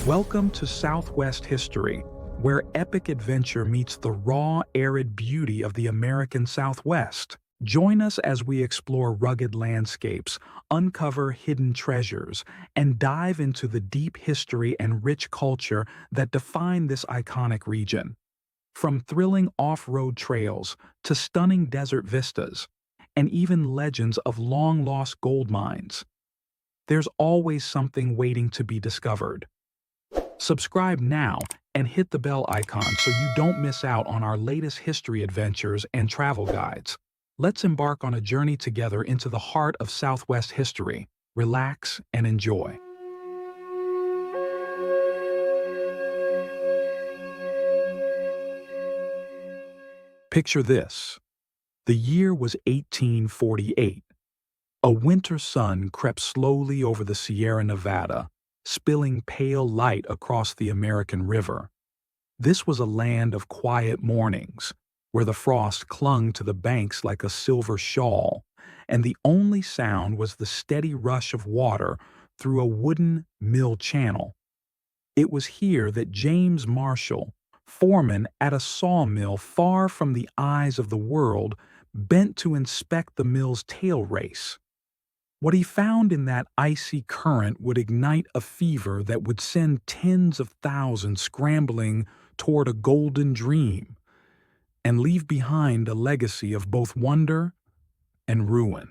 Welcome to Southwest History, where epic adventure meets the raw, arid beauty of the American Southwest. Join us as we explore rugged landscapes, uncover hidden treasures, and dive into the deep history and rich culture that define this iconic region. From thrilling off-road trails to stunning desert vistas, and even legends of long-lost gold mines, there's always something waiting to be discovered. Subscribe now and hit the bell icon so you don't miss out on our latest history adventures and travel guides. Let's embark on a journey together into the heart of Southwest history. Relax and enjoy. Picture this. The year was 1848. A winter sun crept slowly over the Sierra Nevada, spilling pale light across the American River. This was a land of quiet mornings, where the frost clung to the banks like a silver shawl, and the only sound was the steady rush of water through a wooden mill channel. It was here that James Marshall, foreman at a sawmill far from the eyes of the world, bent to inspect the mill's tail race. What he found in that icy current would ignite a fever that would send tens of thousands scrambling toward a golden dream and leave behind a legacy of both wonder and ruin.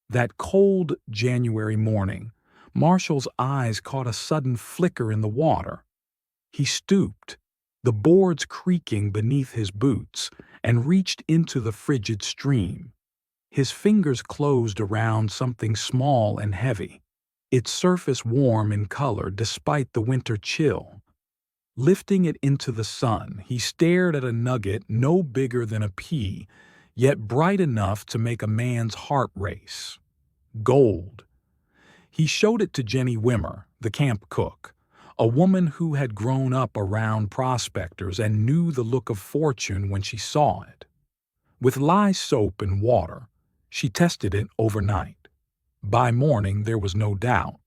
That cold January morning, Marshall's eyes caught a sudden flicker in the water. He stooped, the boards creaking beneath his boots, and reached into the frigid stream. His fingers closed around something small and heavy, its surface warm in color despite the winter chill. Lifting it into the sun, he stared at a nugget no bigger than a pea, yet bright enough to make a man's heart race. Gold. He showed it to Jenny Wimmer, the camp cook, a woman who had grown up around prospectors and knew the look of fortune when she saw it. With lye soap and water, she tested it overnight. By morning, there was no doubt.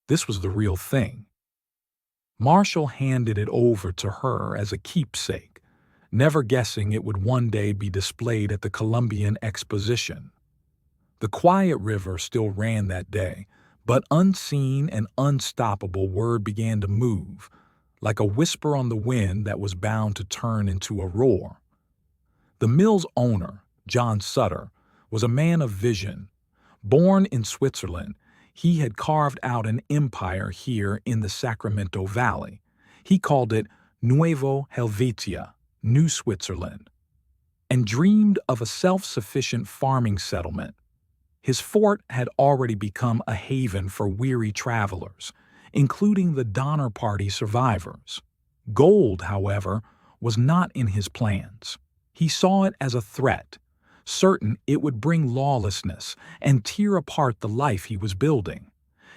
This was the real thing. Marshall handed it over to her as a keepsake, never guessing it would one day be displayed at the Columbian Exposition. The quiet river still ran that day, but unseen and unstoppable word began to move, like a whisper on the wind that was bound to turn into a roar. The mill's owner, John Sutter, was a man of vision. Born in Switzerland, he had carved out an empire here in the Sacramento Valley. He called it Nuevo Helvetia, New Switzerland, and dreamed of a self-sufficient farming settlement. His fort had already become a haven for weary travelers, including the Donner Party survivors. Gold, however, was not in his plans. He saw it as a threat, certain it would bring lawlessness and tear apart the life he was building.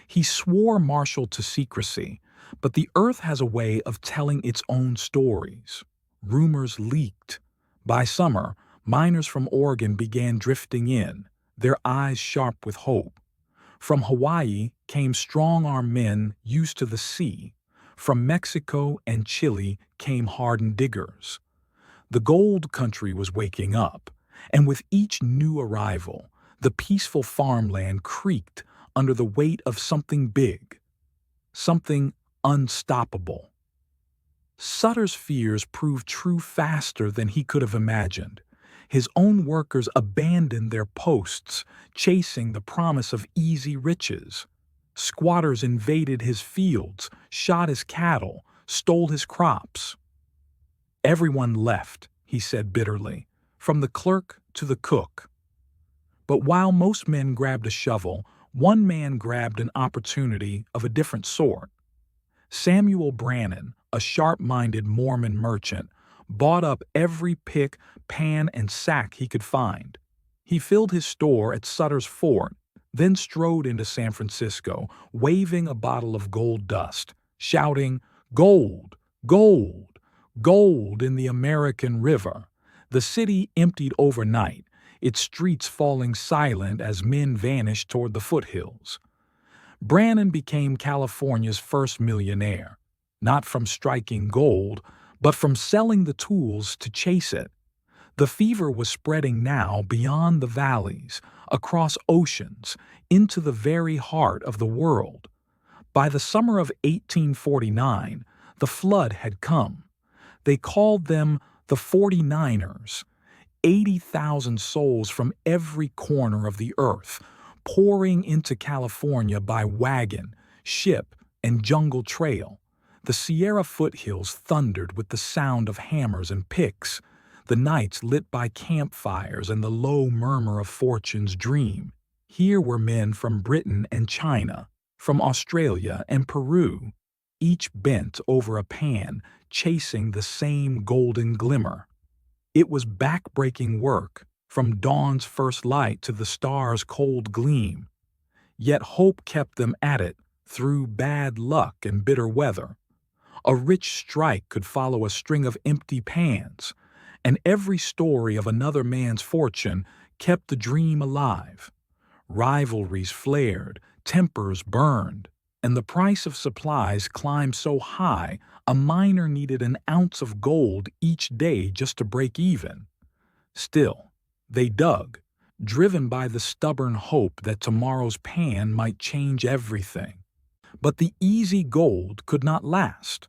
He swore Marshall to secrecy, but the earth has a way of telling its own stories. Rumors leaked. By summer, miners from Oregon began drifting in, their eyes sharp with hope. From Hawaii came strong-armed men used to the sea. From Mexico and Chile came hardened diggers. The gold country was waking up, and with each new arrival, the peaceful farmland creaked under the weight of something big, something unstoppable. Sutter's fears proved true faster than he could have imagined. His own workers abandoned their posts, chasing the promise of easy riches. Squatters invaded his fields, shot his cattle, stole his crops. Everyone left, he said bitterly, from the clerk to the cook. But while most men grabbed a shovel, one man grabbed an opportunity of a different sort. Samuel Brannan, a sharp-minded Mormon merchant, bought up every pick, pan, and sack he could find. He filled his store at Sutter's Fort, then strode into San Francisco, waving a bottle of gold dust, shouting, "Gold! Gold! Gold in the American River!" The city emptied overnight, its streets falling silent as men vanished toward the foothills. Brannan became California's first millionaire, not from striking gold, but from selling the tools to chase it. The fever was spreading now beyond the valleys, across oceans, into the very heart of the world. By the summer of 1849, the flood had come. They called them the 49ers, 80,000 souls from every corner of the earth, pouring into California by wagon, ship, and jungle trail. The Sierra foothills thundered with the sound of hammers and picks, the nights lit by campfires and the low murmur of fortune's dream. Here were men from Britain and China, from Australia and Peru, each bent over a pan, chasing the same golden glimmer. It was back-breaking work, from dawn's first light to the stars' cold gleam. Yet hope kept them at it through bad luck and bitter weather. A rich strike could follow a string of empty pans, and every story of another man's fortune kept the dream alive. Rivalries flared, tempers burned, and the price of supplies climbed so high a miner needed an ounce of gold each day just to break even. Still, they dug, driven by the stubborn hope that tomorrow's pan might change everything. But the easy gold could not last.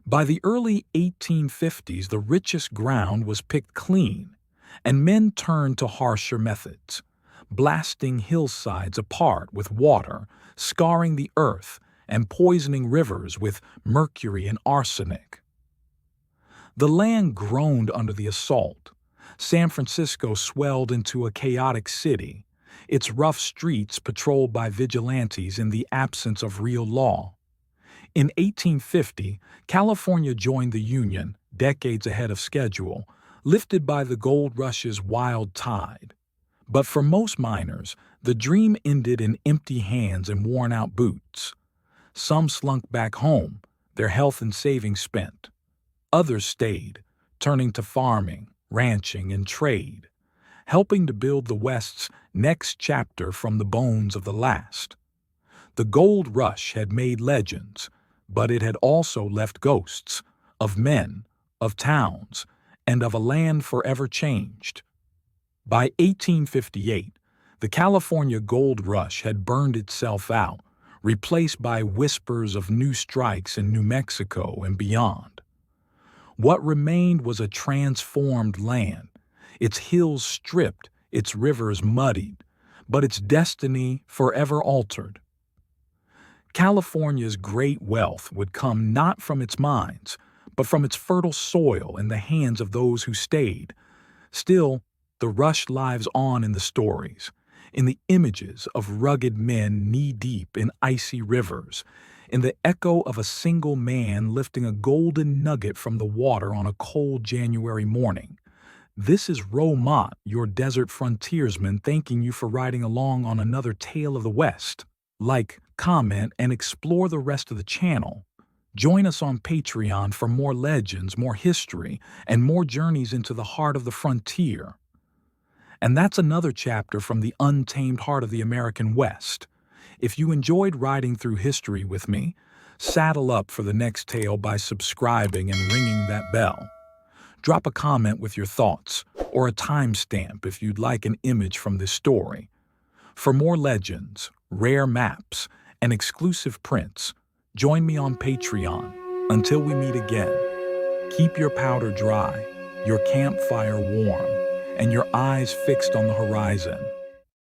By the early 1850s, the richest ground was picked clean, and men turned to harsher methods, blasting hillsides apart with water, scarring the earth, and poisoning rivers with mercury and arsenic. The land groaned under the assault. San Francisco swelled into a chaotic city, its rough streets patrolled by vigilantes in the absence of real law. In 1850, California joined the Union, decades ahead of schedule, lifted by the gold rush's wild tide. But for most miners, the dream ended in empty hands and worn-out boots. Some slunk back home, their health and savings spent. Others stayed, turning to farming, ranching, and trade, helping to build the West's next chapter from the bones of the last. The gold rush had made legends, but it had also left ghosts of men, of towns, and of a land forever changed. By 1858, the California gold rush had burned itself out, replaced by whispers of new strikes in New Mexico and beyond. What remained was a transformed land, its hills stripped, its rivers muddied, but its destiny forever altered. California's great wealth would come not from its mines, but from its fertile soil in the hands of those who stayed. Still, the rush lives on in the stories, in the images of rugged men knee-deep in icy rivers, in the echo of a single man lifting a golden nugget from the water on a cold January morning. This is Ro Mott, your desert frontiersman, thanking you for riding along on another tale of the West. Like, comment, and explore the rest of the channel. Join us on Patreon for more legends, more history, and more journeys into the heart of the frontier. And that's another chapter from the untamed heart of the American West. If you enjoyed riding through history with me, saddle up for the next tale by subscribing and ringing that bell. Drop a comment with your thoughts, or a timestamp if you'd like an image from this story. For more legends, rare maps, and exclusive prints, join me on Patreon. Until we meet again, keep your powder dry, your campfire warm, and your eyes fixed on the horizon.